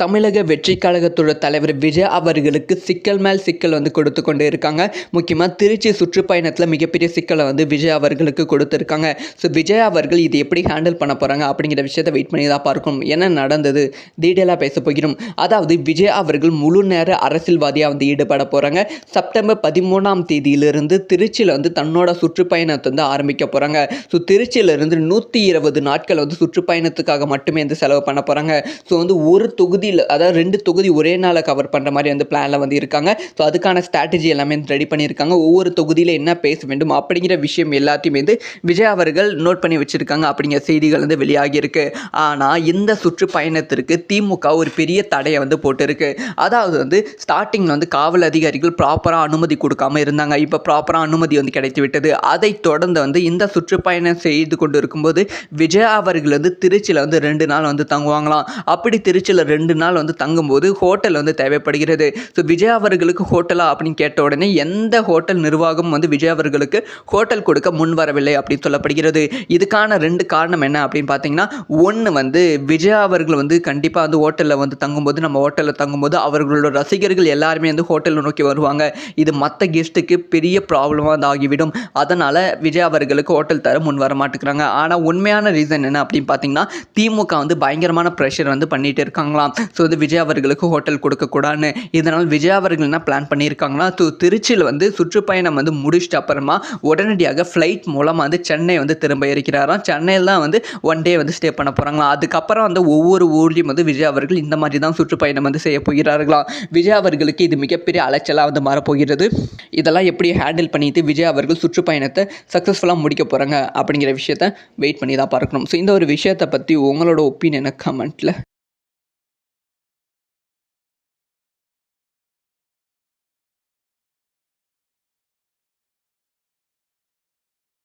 தமிழக வெற்றிக் கழகத்தோட தலைவர் விஜய் அவர்களுக்கு சிக்கல் மேல் சிக்கல் கொடுத்து கொண்டு இருக்காங்க. முக்கியமாக திருச்சி சுற்றுப்பயணத்தில் மிகப்பெரிய சிக்கலை விஜய் அவர்களுக்கு கொடுத்துருக்காங்க. ஸோ விஜய் அவர்கள் இது எப்படி ஹேண்டில் பண்ண போகிறாங்க அப்படிங்கிற விஷயத்தை வெயிட் பண்ணி தான் பார்க்கணும். என்ன நடந்தது டீட்டெயிலாக பேச போகிறோம். அதாவது விஜய் அவர்கள் முழு நேர அரசியல்வாதியாக ஈடுபட போகிறாங்க. செப்டம்பர் 13ஆம் தேதியிலிருந்து திருச்சியில் தன்னோட சுற்றுப்பயணத்தை ஆரம்பிக்க போகிறாங்க. ஸோ திருச்சியிலிருந்து 120 நாட்கள் சுற்றுப்பயணத்துக்காக மட்டுமே செலவு பண்ண போகிறாங்க. ஸோ ஒரு தொகுதி அதாவது 2 தொகுதி ஒரே நாள கவர் பண்ற மாதிரி பிளான்ல இருக்காங்க. ஸோ அதுக்கான ஸ்ட்ராட்டஜி எல்லாமே ரெடி பண்ணியிருக்காங்க. ஒவ்வொரு தொகுதியில் என்ன பேச வேண்டும் அப்படிங்கிற விஷயம் எல்லாத்தையுமே விஜய் அவர்கள் நோட் பண்ணி வச்சிருக்காங்க அப்படிங்கிற செய்திகள் வெளியாகி இருக்கு. ஆனால் இந்த சுற்றுப்பயணத்திற்கு திமுக ஒரு பெரிய தடையை போட்டிருக்கு. அதாவது ஸ்டார்டிங்ல காவல் அதிகாரிகள் ப்ராப்பராக அனுமதி கொடுக்காம இருந்தாங்க. இப்போ ப்ராப்பராக அனுமதி கிடைத்து விட்டது. அதை தொடர்ந்து இந்த சுற்றுப்பயணம் செய்து கொண்டு இருக்கும்போது விஜய் அவர்கள் திருச்சியில் 2 நாள் தங்குவாங்களாம். அப்படி திருச்சியில் 2 நாள் தங்கும்போது ஹோட்டல் தேவைப்படுகிறது. ஸோ விஜய் அவர்களுக்கு ஹோட்டலா அப்படின்னு கேட்ட உடனே எந்த ஹோட்டல் நிர்வாகம் விஜய் அவர்களுக்கு ஹோட்டல் கொடுக்க முன் வரவில்லை அப்படின்னு சொல்லப்படுகிறது. இதுக்கான 2 காரணம் என்ன அப்படின்னு பார்த்தீங்கன்னா, ஒன்று விஜய் அவர்கள் கண்டிப்பாக ஹோட்டலில் தங்கும்போது நம்ம ஹோட்டலில் தங்கும்போது அவர்களோட ரசிகர்கள் எல்லாருமே ஹோட்டலை நோக்கி வருவாங்க. இது மற்ற கெஸ்ட்டுக்கு பெரிய ப்ராப்ளமாக ஆகிவிடும். அதனால் விஜய் அவர்களுக்கு ஹோட்டல் தர முன் வர மாட்டேங்கிறாங்க. ஆனால் உண்மையான ரீசன் என்ன அப்படின்னு பார்த்தீங்கன்னா, திமுக பயங்கரமான ப்ரெஷர் பண்ணிட்டு இருக்காங்களாம். ஸோ விஜய் அவர்களுக்கு ஹோட்டல் கொடுக்கக்கூடாதுன்னு. இதனால் விஜய் அவர்கள் என்ன பிளான் பண்ணியிருக்காங்கன்னா, திருச்சியில் சுற்றுப்பயணம் முடிச்சிட்டு அப்புறமா உடனடியாக ஃப்ளைட் மூலம் சென்னை திரும்ப இருக்கிறாராம். சென்னையில் தான் 1 டே ஸ்டே பண்ண போகிறாங்களாம். அதுக்கப்புறம் ஒவ்வொரு ஊர்லேயும் விஜய் அவர்கள் இந்த மாதிரி தான் சுற்றுப்பயணம் செய்ய போகிறார்களாம். விஜய் அவர்களுக்கு இது மிகப்பெரிய அலைச்சலாக மாறப்போகிறது. இதெல்லாம் எப்படி ஹேண்டில் பண்ணிட்டு விஜய் அவர்கள் சுற்றுப்பயணத்தை சக்ஸஸ்ஃபுல்லாக முடிக்க போகிறாங்க அப்படிங்கிற விஷயத்தை வெயிட் பண்ணி தான் பார்க்கணும். ஸோ இந்த ஒரு விஷயத்தை பற்றி உங்களோட ஒப்பீனியனை கமெண்ட்டில்